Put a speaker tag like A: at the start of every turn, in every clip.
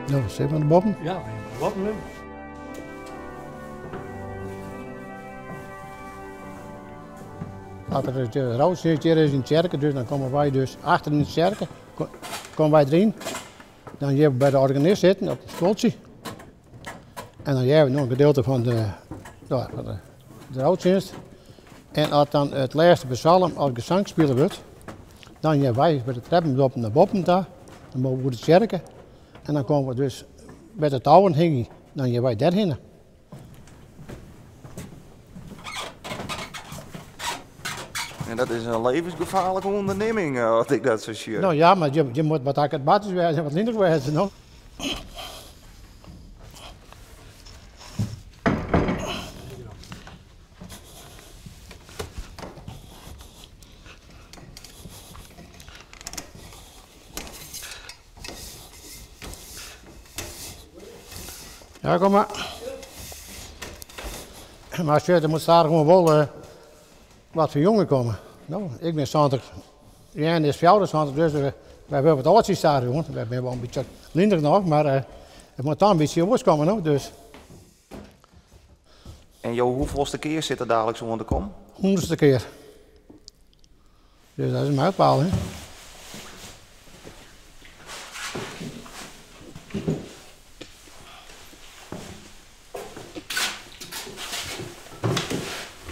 A: Nou, zit maar de boppen.
B: Ja, de boppen nu.
A: Als er de rouwsfeest is in de kerk, dus dan komen wij dus achter in de kerk, komen wij erin. Dan gaan we bij de organist zitten op het stoeltje. En dan hebben we nog een gedeelte van de rouwdienst. En als dan het laatste psalm als gezang gespeeld wordt, dan gaan wij bij de treppen op naar boven daar. Dan mogen we de kerk. En dan komen we dus bij de touwen heen. Dan gaan wij daarheen.
C: En dat is een levensgevaarlijke onderneming, als ik dat zo zie.
A: Nou ja, maar je moet wat academatisch wezen en wat minder wezen. No? Ja, kom maar. Maar er moet daar gewoon wel wat voor jongen komen. Nou, ik ben 70, Jan is 74, dus we hebben wat oudjes staan, jongen. We hebben wel een beetje minder nog, maar het moet dan een beetje jongens komen, nou, dus.
C: En joh, hoeveelste keer zit er dadelijk zo aan de kom?
A: 100ste keer. Dus dat is een mijlpaal, hè.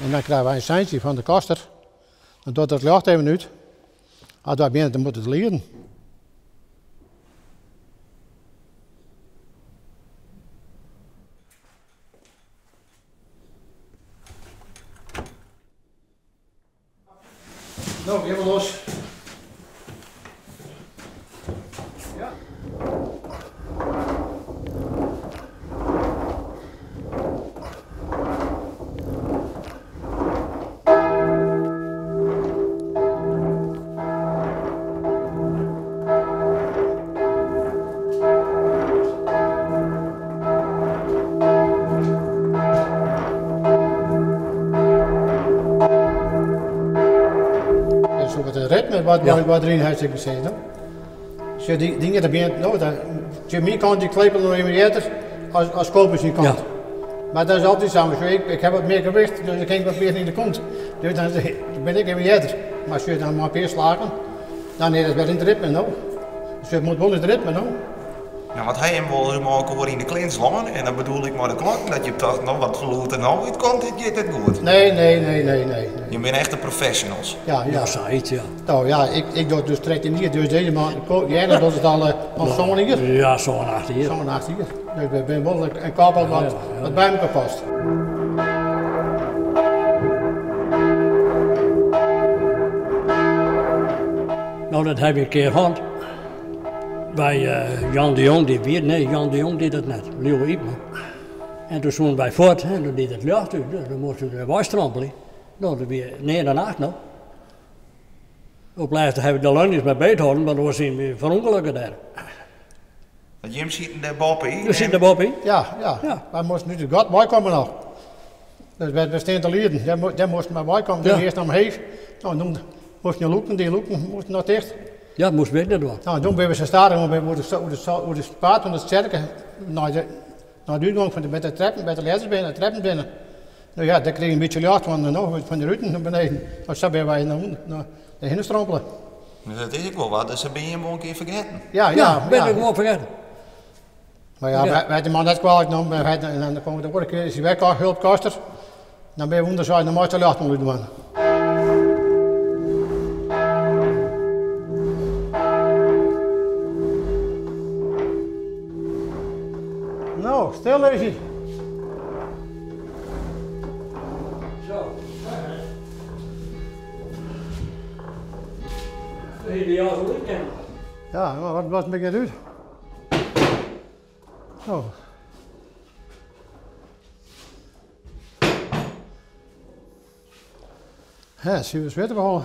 A: En dan krijgen wij een seintje van de koster. Dan doet het licht even uit. Als wij binnen, dan moet het leren. Nou, weer los. Ja. Wat erin heeft zich gezeten. Als je die dingen er bent, nou, je meer kant die klepen nog even eerder als kopers niet kant. Ja. Maar dat is altijd samen. Ik heb wat meer gewicht, dus ik heb wat meer in de kont. Dus dan ben ik even eerder. Maar als je dan maar peer slagen, dan is het wel in het ritme, nou. Dus je moet wel in het ritme, nou.
C: Ja, wat hij hem wil maken wordt in de klein slaan, en dan bedoel ik maar de klok, dat je toch nog wat geloot en nou, het komt, het gaat goed.
A: Nee.
C: Je bent echt de professionals.
A: Ja.
B: Zoiets, ja.
A: Nou ja, ik doe dus 13 hier, dus deze man, jij doet het al zo'n hier?
B: Ja, zo'n 8 hier.
A: Zo'n 8 hier. Dus ik ben wel een kabel wat bij elkaar past.
B: Nou, dat heb ik een keer gehad. Bij Jan de Jong, die weet, nee, Jan de Jong deed dat net, Leo Ipman. En toen zoen wij voort, en toen deed het lucht uit, dan moesten we weer strampelen. Nou, dan weer 9 en 8 nog. Op laatste hebben we de lang niet meer bijgehouden, maar dan was hij verongelukken daar.
C: Jim zit er boven in?
B: Je zit er boven in?
A: Ja. Wij moesten nu de god bijkomen nog. Dus we staan te leren, daar moesten we bijkomen, dus eerst naar omheen. Nou, dan moesten die loeken moesten nog dicht.
B: Ja, dat moest weg doen.
A: Nou, toen ben we staan hoe de spaat van de sterke naar de uitgang van de treppen, bij de leiders binnen, de treppen binnen. Nou ja, daar kreeg je een beetje licht van de ruiten naar beneden. Nou, zo ben wij naar de hinstrompelen.
C: Dus dat is ook wel wat, dus dat ben je hem wel een keer vergeten.
B: Ja, ben ik gewoon vergeten.
A: Maar ja, wij hebben de man net kwalijk genomen, en dan komen de vorige keer, is hij weg, hulpkoster. Dan ben je onderzijds, dan moet je licht om doen. Nou, stil is hij.
B: Zo. Ideaal zo lief kennen.
A: Ja, maar wat was een beetje uit? Zo. Ja, zie we zweten begonnen.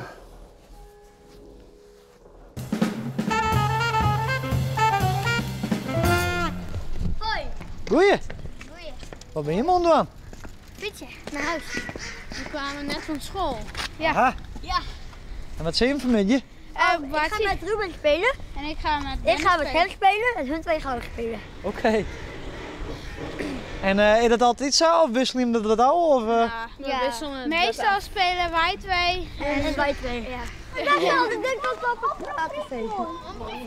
D: Goeie.
E: Goeie.
D: Wat ben je man doen?
E: Fietsje, naar huis. We kwamen net van school. Ja.
D: Aha.
E: Ja.
D: En wat zei je vanmiddag?
E: Ik ga met Ruben spelen.
D: En ik ga met
E: Gerrit spelen en hun twee gaan ook spelen.
F: Oké. En is dat altijd zo of wisselen jullie dat al? Of,
D: we wisselen. Meestal spelen wij twee.
E: En wij twee. Ja. Dat is wel, ik denk dat we op het praten zijn.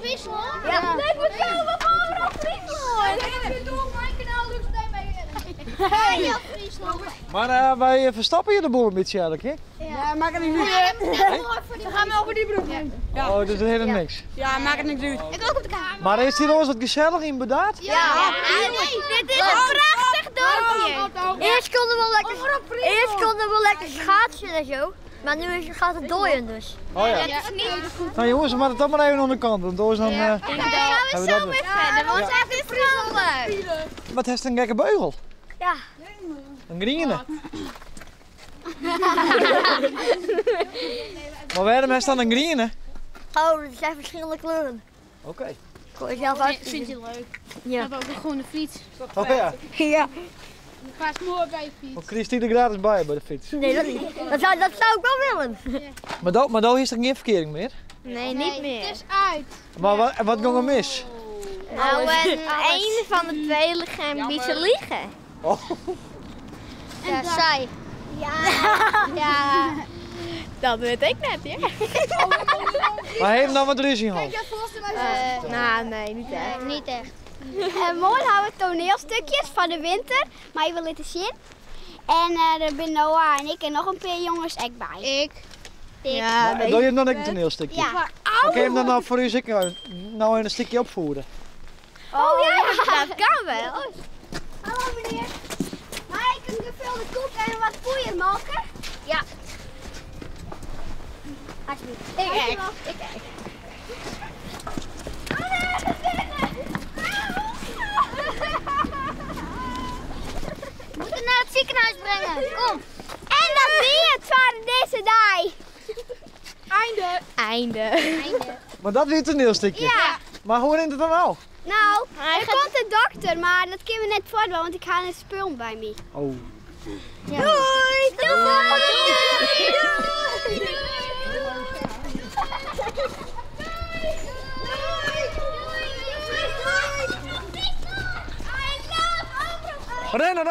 D: Friesland?
E: Ja.
D: Nee, we gaan op Friesland. En ik doe op mijn kanaal, dus nee mee. Ja, Friesland.
F: Maar wij verstappen je de boel een beetje eigenlijk, hè?
D: Ja, maak het niet uit. We gaan wel over die broek heen.
F: Oh, dus dat helemaal niks.
D: Ja, maak het niks uit. Ik ook op de kamer.
F: Maar is hier ons wat gezellig in bedaard?
E: Ja. Dit is een prachtig dorpje. Eerst konden we lekker schaatsen en zo. Maar nu gaat het dooien dus.
F: Oh ja.
E: Dat is niet.
F: Nou jongens, maar dat maar even aan de kant, want anders dan
E: Dan gaan we zo weer verder, want het is vrolijk.
F: Wat heeft een gekke beugel?
E: Ja.
F: Een groene. Maar waarom is dan een groene?
E: Oh, er zijn verschillende kleuren.
F: Oké.
E: Kon je zelf uit.
D: Vind je leuk? We
E: Ja.
D: hebben ook een groene fiets.
F: Oh ja.
E: Ja.
D: Je past mooi bij je fiets.
F: Maar Chris die er gratis bij de fiets.
E: Nee, dat niet. Dat zou ik wel willen.
F: Maar daar is er geen verkering meer.
E: Nee, niet meer.
D: Het is uit.
F: Maar wat ging er mis?
E: Nou, een van de twee liggen een beetje liegen.
F: Oh.
E: Ja, saai. Ja. Dat weet ik net, ja.
F: Maar heeft dan wat ruzie gehad?
E: Nou, nee, niet echt.
D: Niet echt.
E: Morgen hebben we toneelstukjes van de winter, maar je wil laten zien. En er zijn Noah en ik en nog een paar jongens echt bij.
D: Ik.
E: Ja,
F: Maar doe je dan ook een toneelstukje?
E: Ja.
F: Maar kun je hem dan nou voor u zeker nou een stukje opvoeren?
E: Oh ja, dat kan wel. Hallo meneer. Maar ik een gevulde koek en wat poeier maken? Ja. Alsjeblieft. Ik echt. Ik echt. We moeten naar het ziekenhuis brengen. Kom. En dat weer het van deze dag. Einde.
F: Maar dat weer een toneelstukje?
E: Ja.
F: Maar hoe is het dan nou?
E: Nou, er komt een dokter, maar dat kunnen we net voortdoen, want ik ga een spul bij me.
F: Oh.
E: Ja. Doei!
F: Rennen,